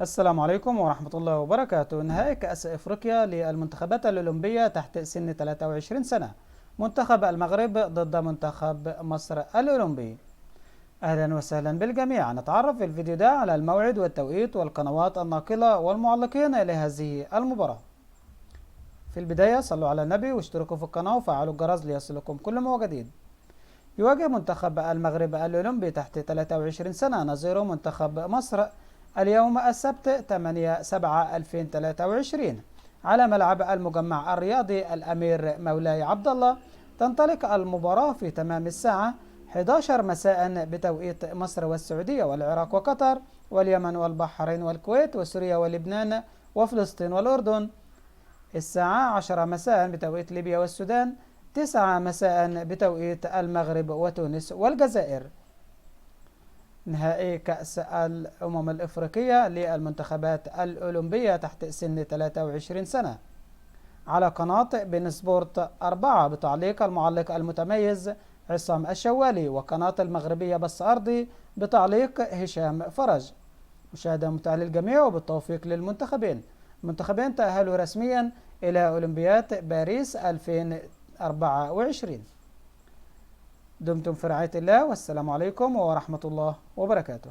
السلام عليكم ورحمة الله وبركاته. نهائي كأس إفريقيا للمنتخبات الأولمبية تحت سن 23 سنة، منتخب المغرب ضد منتخب مصر الأولمبي. أهلا وسهلا بالجميع. نتعرف في الفيديو ده على الموعد والتوقيت والقنوات الناقلة والمعلقين لهذه المباراة. في البداية صلوا على النبي واشتركوا في القناة وفعلوا الجرس ليصلكم كل ما هو جديد. يواجه منتخب المغرب الأولمبي تحت 23 سنة نظيره منتخب مصر اليوم السبت 8/7/2023 على ملعب المجمع الرياضي الأمير مولاي عبد الله. تنطلق المباراة في تمام الساعة 11 مساء بتوقيت مصر والسعودية والعراق وقطر واليمن والبحرين والكويت وسوريا ولبنان وفلسطين والأردن. الساعة 10 مساء بتوقيت ليبيا والسودان، 9 مساء بتوقيت المغرب وتونس والجزائر. نهائي كأس الأمم الإفريقية للمنتخبات الأولمبية تحت سن 23 سنة على قناة بين سبورت 4 بتعليق المعلق المتميز عصام الشوالي، وقناة المغربية بث أرضي بتعليق هشام فرج. مشاهدة ممتعة للجميع وبالتوفيق للمنتخبين. المنتخبين تأهلوا رسميا إلى أولمبياد باريس 2024. دمتم في رعاية الله، والسلام عليكم ورحمة الله وبركاته.